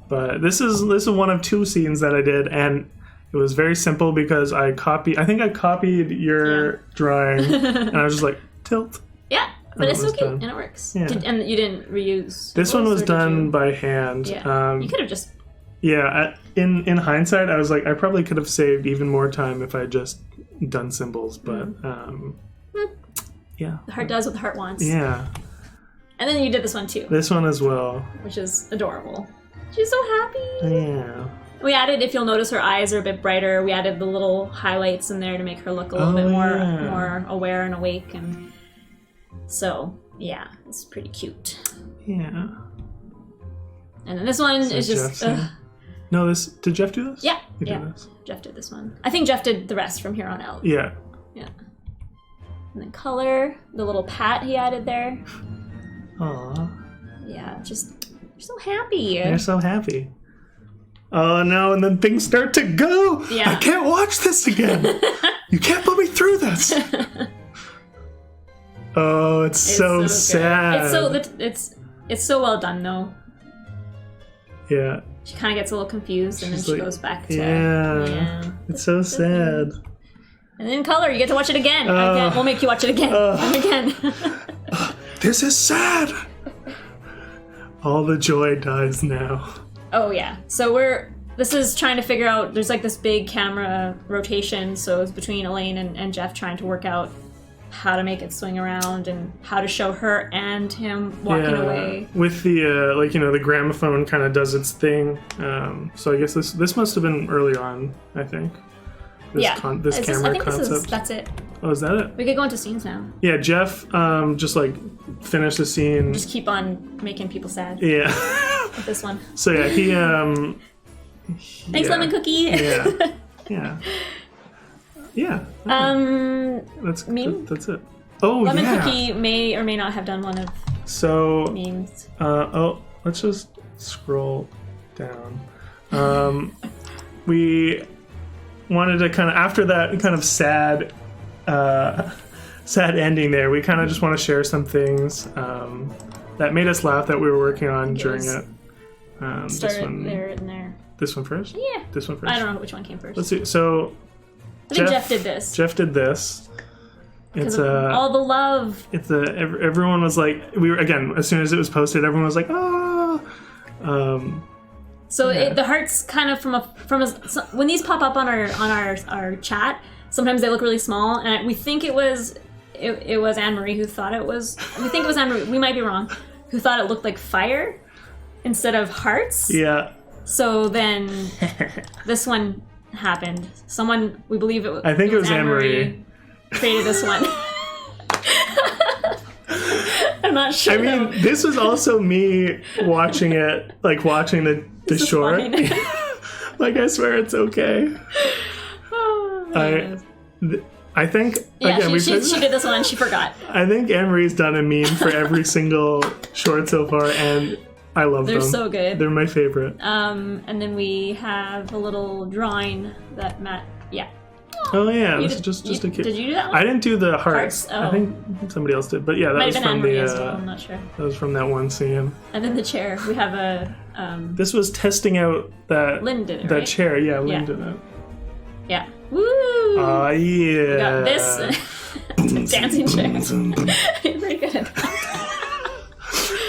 But this is one of 2 scenes that I did, and it was very simple because I think I copied your drawing, and I was just like, tilt. Yeah. But it's so cute, and it works. Yeah. And you didn't reuse. This one was done by hand. Yeah. You could have just. Yeah. In hindsight, I was like, I probably could have saved even more time if I had just done symbols. But yeah. The heart does what the heart wants. Yeah. And then you did this one too. This one as well. Which is adorable. She's so happy. Yeah. We added, if you'll notice, her eyes are a bit brighter. We added the little highlights in there to make her look a little bit more aware and awake, and. So, yeah, it's pretty cute. Yeah. And then this one is just... No, did Jeff do this? Yeah. He did this. Jeff did this one. I think Jeff did the rest from here on out. Yeah. Yeah. And then color, the little pat he added there. Aww. Yeah, just... You're so happy. They're so happy. Oh no, and then things start to go. Yeah. I can't watch this again. You can't put me through this. Oh, it's so good. sad. It's so well done though. Yeah. She kind of gets a little confused, and then she goes back to It's so sad. And in color, you get to watch it again. Again. We'll make you watch it again and again. This is sad. All the joy dies now. Oh yeah. So this is trying to figure out. There's like this big camera rotation, so it's between Elaine and Jeff trying to work out how to make it swing around and how to show her and him walking away. With the the gramophone kind of does its thing. So I guess this must have been early on. I think. This camera concept. That's it. Oh, is that it? We could go into scenes now. Yeah, Jeff just like finished the scene. Just keep on making people sad. Yeah. With this one. So yeah, he Thanks, Lemon Cookie. Yeah. Yeah. Yeah. That's meme? That's it. Oh, Lemon Cookie may or may not have done one of memes. Let's just scroll down. We wanted to kind of, after that kind of sad ending there, we kind of just want to share some things that made us laugh that we were working on during it. Started there and there. This one first? Yeah. This one first? I don't know which one came first. Let's see. So I think Jeff did this. Jeff did this. It's all the love. It's everyone was like, as soon as it was posted, everyone was like, ah. The hearts kind of when these pop up on our chat, sometimes they look really small, and we think it was Anne Marie who thought it was. We think it was Anne Marie. We might be wrong. Who thought it looked like fire instead of hearts? Yeah. So then this one happened. Someone, we believe it was. I think it was Anne Marie created this one. I'm not sure. I mean, this was also me watching it, like watching the short. Like, I swear it's okay. I think she did this one and she forgot. I think Anne Marie's done a meme for every single short so far, and I love them. They're so good. They're my favorite. And then we have a little drawing that Matt. Yeah. Oh yeah, this is just a kid. Did you do that one? I didn't do the hearts. Oh. I think somebody else did, but yeah, that was from I'm not sure. That was from that one scene. And then the chair. We have a. This was testing out that Lynn did it, that right? chair. Yeah, Lynn did it. Yeah. Woo! Oh yeah. We got this dancing chair. You're pretty good at that.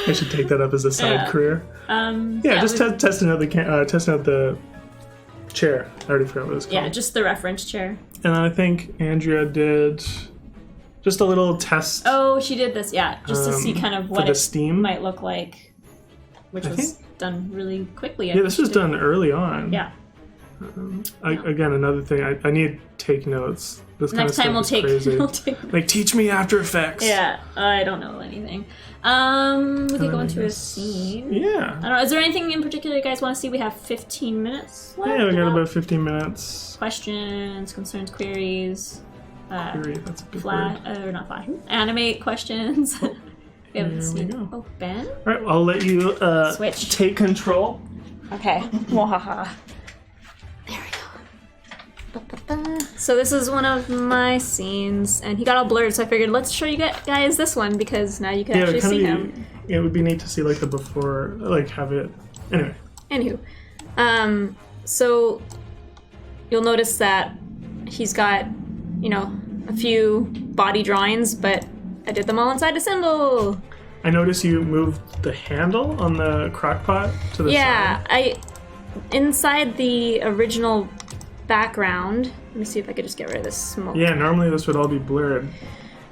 I should take that up as a side career. Testing out the chair. I already forgot what it was called. Yeah, just the reference chair. And I think Andrea did just a little test. Oh, she did this, yeah, just to see kind of what the steam might look like, which was done really quickly. This was done early on. Yeah. Again, another thing, I need to take notes. This Next time we'll take like, teach me After Effects. Yeah, I don't know anything. We could go into a scene. Yeah. I don't know. Is there anything in particular you guys want to see? We have 15 minutes left. Yeah, we got about 15 minutes. Questions, concerns, queries. Query, that's a good word. Or not flash. Animate questions. We have there we go. Oh, Ben? All right, I'll let you switch. Take control. Okay. Mwahaha. There we go. So this is one of my scenes, and he got all blurred, so I figured let's show you guys this one, because now you can actually see him. It would be neat to see like the before, like have it. Anyway. Anywho. So you'll notice that he's got, a few body drawings, but I did them all inside a symbol. I noticed you moved the handle on the crock pot to the side. Yeah, inside the original background. Let me see if I could just get rid of this smoke. Yeah, normally this would all be blurred.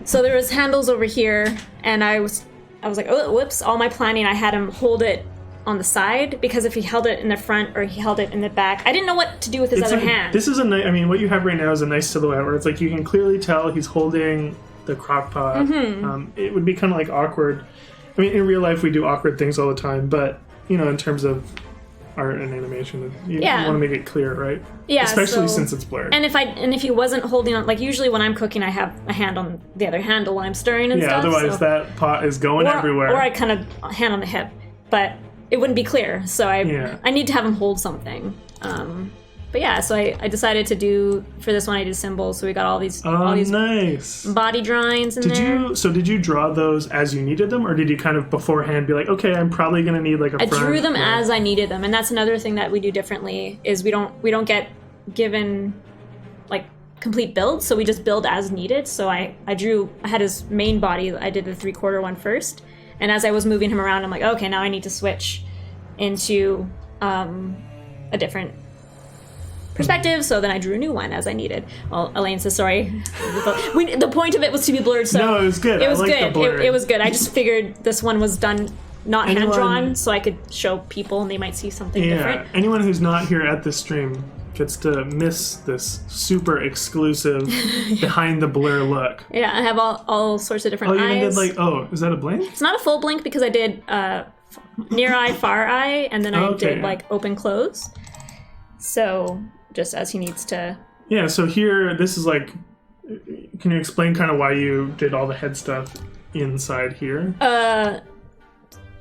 So there was handles over here, and I was like, oh, whoops, all my planning, I had him hold it on the side, because if he held it in the front or he held it in the back, I didn't know what to do with his other hand. This is what you have right now is a nice silhouette where it's like you can clearly tell he's holding the crock pot. Mm-hmm. It would be kind of like awkward. I mean, in real life we do awkward things all the time, but, in terms of art and animation, you want to make it clear, right? Yeah, especially since it's blurred. And if he wasn't holding on, like usually when I'm cooking, I have a hand on the other handle when I'm stirring and stuff. Yeah, otherwise that pot is going everywhere. Or I kind of hand on the hip. But it wouldn't be clear. So I need to have him hold something. But yeah, so I decided to do, for this one I did symbols, so we got all these nice body drawings in there. Did you draw those as you needed them, or did you kind of beforehand be like, okay, I'm probably gonna need like a front? I drew them as I needed them, and that's another thing that we do differently, is we don't get given like complete builds, so we just build as needed. So I had his main body, I did the 3/4 one first, and as I was moving him around, I'm like, okay, now I need to switch into a different perspective, so then I drew a new one as I needed. Well, Elaine says sorry. The point of it was to be blurred, so no, it was good. It was good. It was good. I just figured this one was done not hand drawn, so I could show people and they might see something different. Anyone who's not here at this stream gets to miss this super exclusive behind the blur look. Yeah, I have all sorts of different eyes. You even did is that a blink? It's not a full blink because I did near eye, far eye, and then I did like open close. So just as he needs to. Yeah, so here, this is like, can you explain kind of why you did all the head stuff inside here?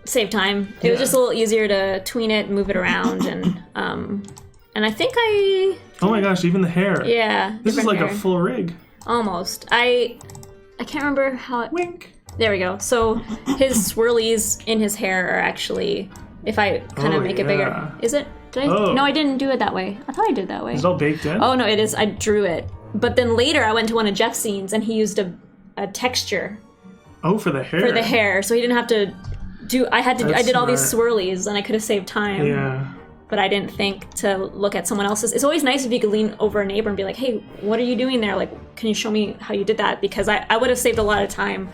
Save time. It was just a little easier to tween it, move it around, and I think I... Oh my gosh, even the hair. Yeah. This is like hair. A full rig. Almost. I can't remember how it... Wink. There we go. So his swirlies in his hair are actually, if I kind of make it bigger. Is it? No, I didn't do it that way. I thought I did it that way. Is it all baked in? Oh, no, it is. I drew it. But then later I went to one of Jeff's scenes and he used a texture. Oh, for the hair. For the hair. So he didn't have to do... I did all these swirlies and I could have saved time. Yeah. But I didn't think to look at someone else's. It's always nice if you could lean over a neighbor and be like, hey, what are you doing there? Like, can you show me how you did that? Because I would have saved a lot of time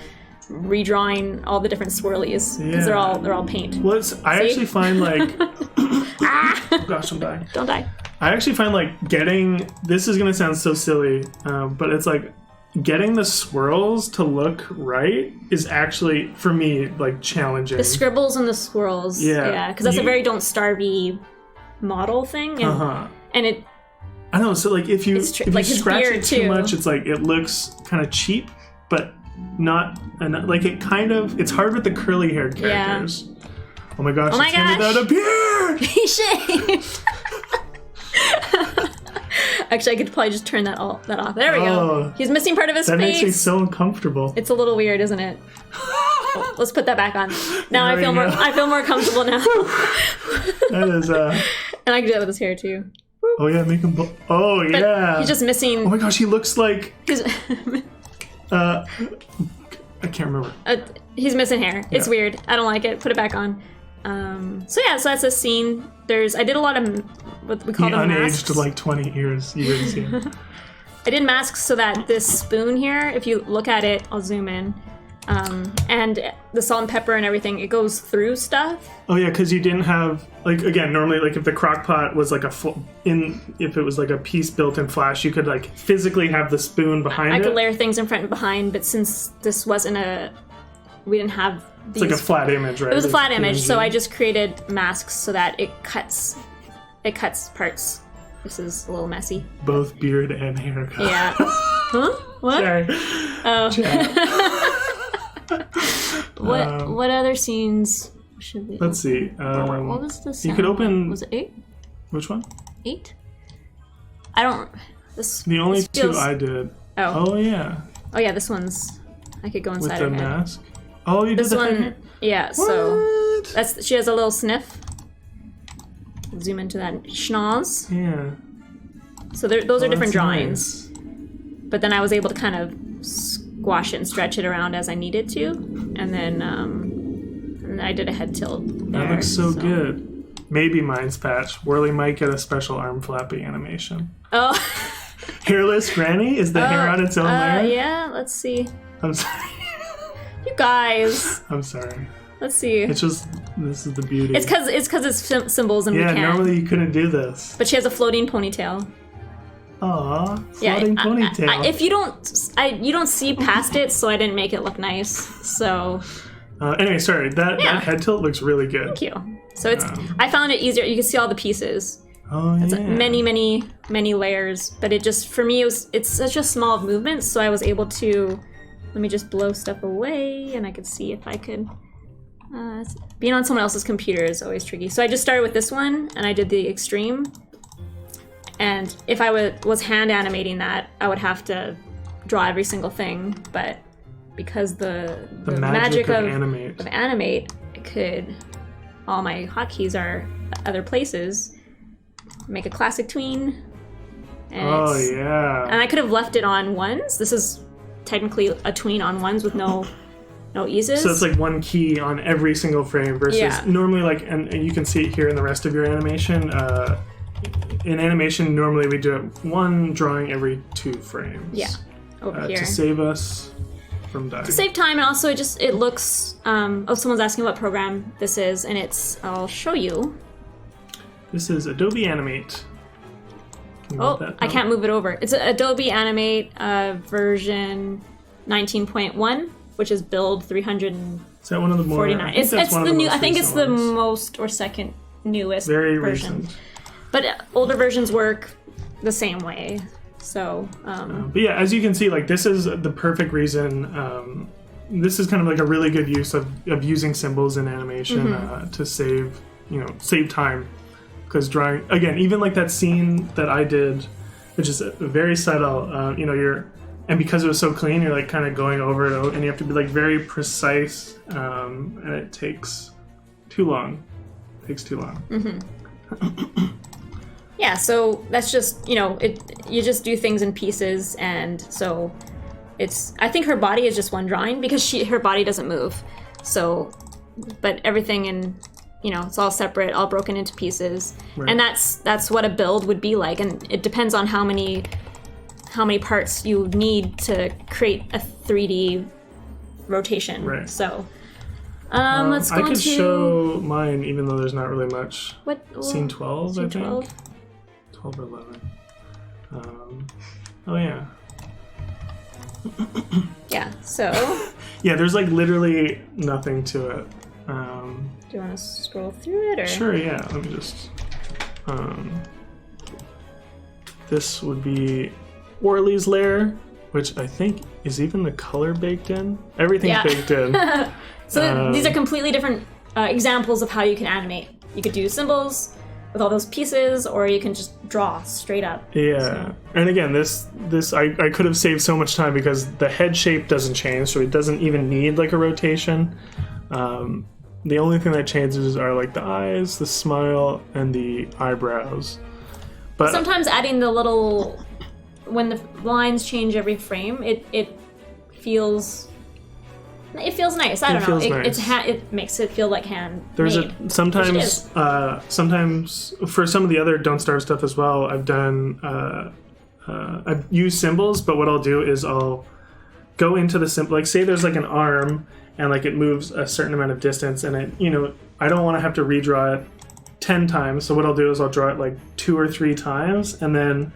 redrawing all the different swirlies because they're all paint. Well, I actually find like... Oh gosh, I'm dying. Don't die. I actually find like getting... This is going to sound so silly, but it's like getting the swirls to look right is actually, for me, like challenging. The scribbles and the swirls. Yeah, because that's a very Don't Starve-y model thing. And it... I know, so like if you like scratch it too much, it's like it looks kind of cheap, but not enough. Like it kind of... It's hard with the curly haired characters. Yeah. Oh my gosh, it's him without a beard! He shaved! Actually, I could probably just turn that off. There we go. He's missing part of his face. That makes me so uncomfortable. It's a little weird, isn't it? Let's put that back on. Now I feel more comfortable now. That is and I can do that with his hair too. Oh yeah, make him yeah. He's just missing. Oh my gosh, he looks like I can't remember. He's missing hair. It's weird. I don't like it. Put it back on. So that's a scene. I did a lot of what we call them masks. Unaged like 20 years. Yeah. I did masks so that this spoon here, if you look at it, I'll zoom in, and the salt and pepper and everything, it goes through stuff. Oh yeah, because you didn't have, like, again, normally, like, if the crock pot was like if it was like a piece built in Flash, you could like physically have the spoon behind it. I could layer things in front and behind, but since this wasn't we didn't have these. It's like a flat image, right? It was a flat image, so I just created masks so that it cuts parts. This is a little messy. Both beard and haircut. Yeah. Huh? What? Sorry. Oh. What other scenes should we... Let's see. What was the sound? You could open... Was it 8? Which one? 8? I don't... The only two I did. Oh, yeah. Oh, yeah, this one's... I could go inside her head. With the mask? Oh, you did this one. Yeah, what? So she has a little sniff. Zoom into that schnoz. Yeah. So those are different drawings. Nice. But then I was able to kind of squash it and stretch it around as I needed to, and then I did a head tilt. That looks so good. Maybe mine's patch. Whirly might get a special arm flappy animation. Oh. Hairless Granny? Is the hair on its own layer? Yeah. Let's see. I'm sorry. You guys. I'm sorry. Let's see. It's just, this is the beauty. It's because it's symbols and we can't. Yeah, normally you couldn't do this. But she has a floating ponytail. Aw, floating ponytail. If you don't see past it, so I didn't make it look nice. So. Anyway, sorry. That head tilt looks really good. Thank you. So it's. I found it easier. You can see all the pieces. Oh yeah. It's many layers, but it just, for me, it's such a small movement, so I was able to. Let me just blow stuff away, and I could see if I could Being on someone else's computer is always tricky. So I just started with this one, and I did the extreme. And if I was hand animating that, I would have to draw every single thing. But because the magic of Animate, all my hotkeys are other places. Make a classic tween. And and I could have left it on ones. This is technically a tween on ones with no eases. So it's like one key on every single frame versus normally like, and you can see it here in the rest of your animation. In animation, normally we do it one drawing every 2 frames. Yeah, over here. To save us from dying. To save time, and also it looks, someone's asking what program this is, and I'll show you. This is Adobe Animate. I can't move it over. It's Adobe Animate version 19.1, which is build 349. Is that one of the more? It's the new. I think it's the most or second newest version. Recent. But older versions work the same way. So. But yeah, as you can see, like this is the perfect reason. This is kind of like a really good use of using symbols in animation to save time. Because drawing, again, even like that scene that I did, which is very subtle, and because it was so clean, you're like kind of going over it, and you have to be like very precise, and it takes too long. Yeah, so that's just, you just do things in pieces, and so I think her body is just one drawing because her body doesn't move. So, but everything in, it's all separate, all broken into pieces. Right. And that's what a build would be like. And it depends on how many parts you need to create a 3D rotation. Right. So, let's go I could show mine, even though there's not really much. Scene 12, I think. 12 or 11. Oh, yeah. Yeah, so. Yeah, there's like literally nothing to it. Do you want to scroll through it, or? Sure, yeah. Let me just. This would be Orly's layer, which I think is even the color baked in. Everything's baked in. So these are completely different examples of how you can animate. You could do symbols with all those pieces, or you can just draw straight up. Yeah, so. And again, this I could have saved so much time because the head shape doesn't change, so it doesn't even need like a rotation. The only thing that changes are like the eyes, the smile, and the eyebrows. But sometimes adding the little, when the lines change every frame, it feels nice. I don't know. It makes it feel like handmade. There's sometimes for some of the other Don't Starve stuff as well. I've done I've used symbols, but what I'll do is I'll go into the symbol. Like say there's like an arm and like it moves a certain amount of distance, and I don't want to have to redraw it 10 times. So what I'll do is I'll draw it like 2 or 3 times, and then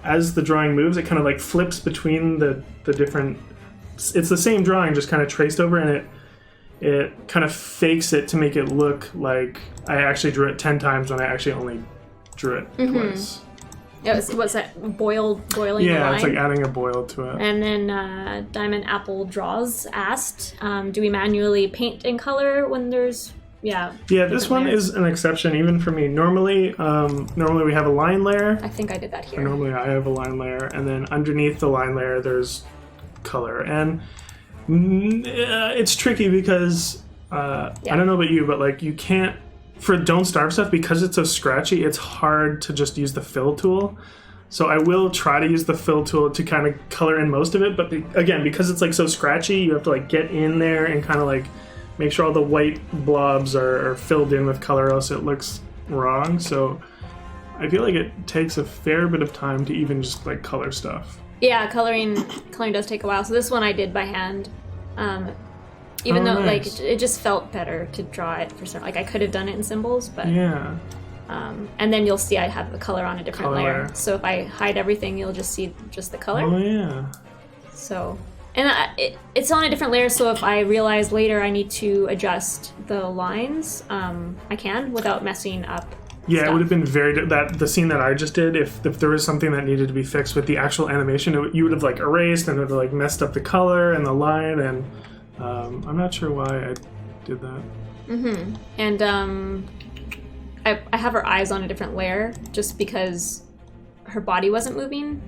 as the drawing moves, it kind of like flips between the different. It's the same drawing, just kind of traced over, and it kind of fakes it to make it look like I actually drew it 10 times when I actually only drew it twice. What's that? Boiling the line? Yeah, it's like adding a boil to it. And then Diamond Apple Draws asked, do we manually paint in color when there's... Yeah, this one is an exception even for me. Normally we have a line layer. I think I did that here. Normally I have a line layer, and then underneath the line layer there's color. And it's tricky because I don't know about you, but like you can't, for Don't Starve stuff, because it's so scratchy, it's hard to just use the fill tool. So I will try to use the fill tool to kind of color in most of it, but again, because it's like so scratchy, you have to like get in there and kind of like make sure all the white blobs are filled in with color, else it looks wrong. So I feel like it takes a fair bit of time to even just like color stuff. Yeah, coloring does take a while. So this one I did by hand. Even though nice. Like it just felt better to draw it for certain. Like I could have done it in symbols, but yeah. And then you'll see I have the color on a different layer. So if I hide everything, you'll just see just the color. Oh yeah. So, and it's on a different layer. So if I realize later I need to adjust the lines, I can without messing up. Yeah, stuff. It would have been the scene that I just did. If there was something that needed to be fixed with the actual animation, you would have like erased and it would have like messed up the color and the line and. I'm not sure why I did that. Mm-hmm. And I have her eyes on a different layer just because her body wasn't moving.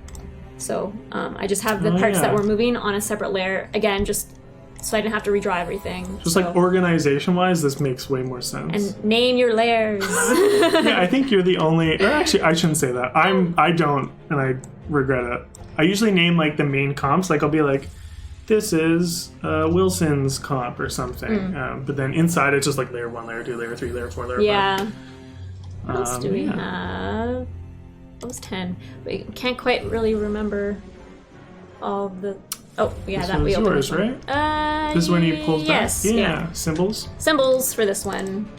So I just have the parts that were moving on a separate layer. Again, just so I didn't have to redraw everything. Just like organization-wise, this makes way more sense. And name your layers. Yeah, I think you're the only... Or actually, I shouldn't say that. I don't, and I regret it. I usually name like the main comps. Like I'll be like, this is Wilson's comp or something. But then inside it's just like layer 1, layer 2, layer 3, layer 4, layer 5. Yeah. What else do we have? That was 10. We can't quite really remember all the... Oh, yeah, this that we opened. Yours, right? This is when he pulls back? Yeah. Symbols? Symbols for this one.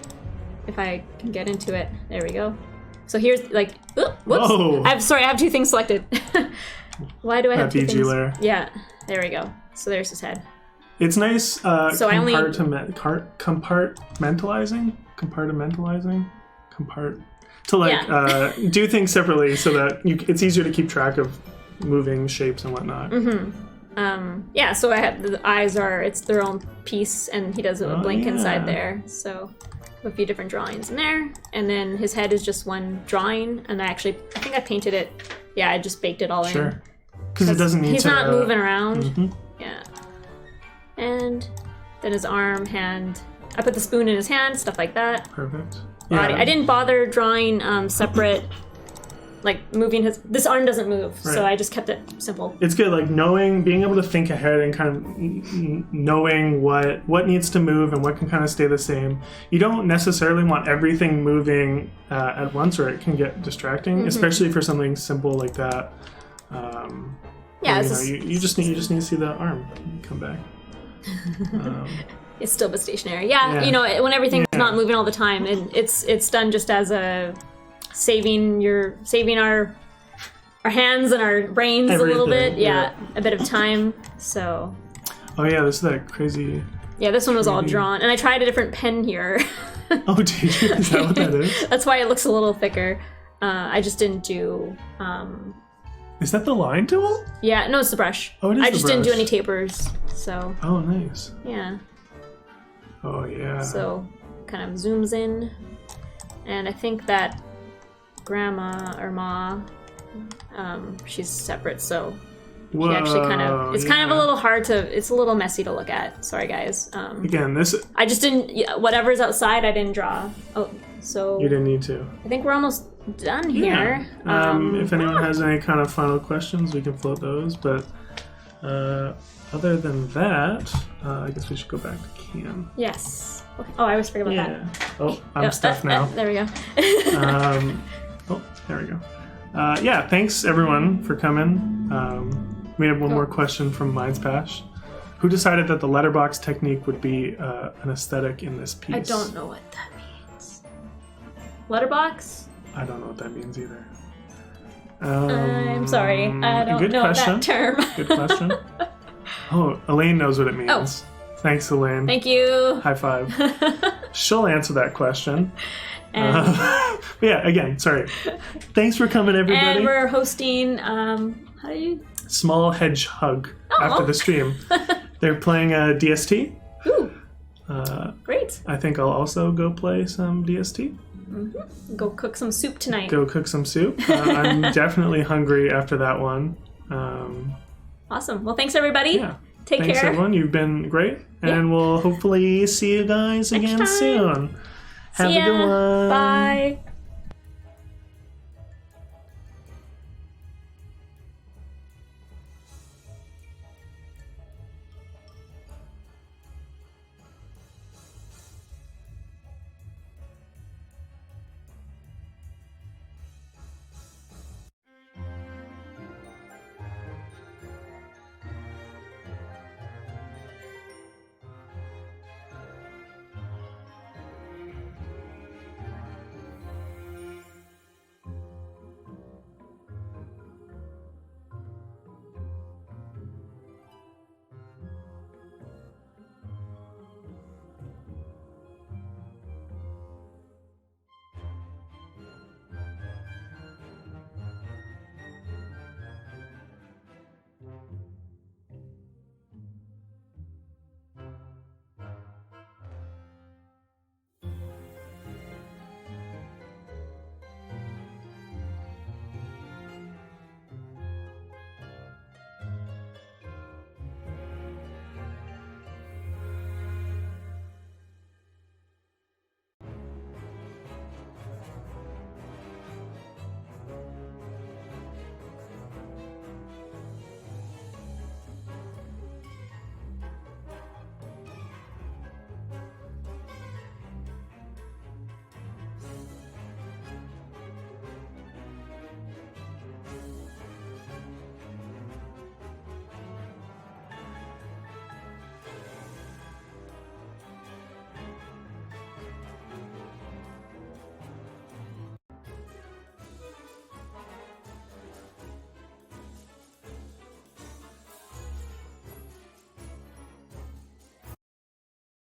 If I can get into it. There we go. So here's like... Whoops. Whoa. I have 2 things selected. Why do I have 2 BG things? layer. Yeah, there we go. So there's his head. It's nice compartmentalizing? To like do things separately so that it's easier to keep track of moving shapes and whatnot. So I have the eyes it's their own piece, and he does a blink inside there. So a few different drawings in there, and then his head is just one drawing. And I think I painted it. Yeah, I just baked it all in. Sure, because it doesn't need he's to. He's not moving around. Yeah, and then his arm, hand. I put the spoon in his hand, stuff like that. Perfect. Body. I didn't bother drawing separate, like moving this arm doesn't move, so I just kept it simple. It's good, like being able to think ahead and kind of knowing what needs to move and what can kind of stay the same. You don't necessarily want everything moving at once, or it can get distracting, especially for something simple like that. You just need to see the arm come back. It's still stationary. Yeah, when everything's not moving all the time, and it's done just as a saving our hands and our brains a little bit. Yeah, a bit of time. So. Oh yeah, this is that crazy. Yeah, this one was all drawn, and I tried a different pen here. Oh, did you? Is that what that is? That's why it looks a little thicker. I just didn't do. Is that the line tool? Yeah, no, it's the brush. Oh, it is I just didn't do any tapers, so. Oh, nice. Yeah. Oh, yeah. So, kind of zooms in. And I think that Grandma, or Ma, she's separate, so Whoa, she actually kind of... It's kind of a little hard to... It's a little messy to look at. Sorry, guys. Again, this... I just didn't... Whatever's outside, I didn't draw. Oh, so... You didn't need to. I think we're almost done here. If anyone has any kind of final questions, we can float those, but... other than that, I guess we should go back to Cam. Yes. Okay. Oh, I always forget about that. Oh, I'm Steph now. There we go. There we go. Thanks everyone for coming. We have one more question from Mindspash. Who decided that the letterbox technique would be an aesthetic in this piece? I don't know what that means. Letterbox? I don't know what that means either. I'm sorry. I don't know that term. Good question. Oh, Elaine knows what it means. Oh. Thanks, Elaine. Thank you. High five. She'll answer that question. And again, sorry. Thanks for coming, everybody. And we're hosting, how do you? Small Hedge Hug after the stream. They're playing DST. Ooh. Great. I think I'll also go play some DST. Mm-hmm. Go cook some soup tonight. Go cook some soup. I'm definitely hungry after that one. Awesome. Well, thanks, everybody. Yeah. Take care. Thanks, everyone. You've been great. And we'll hopefully see you guys again soon. Have a good one. Bye.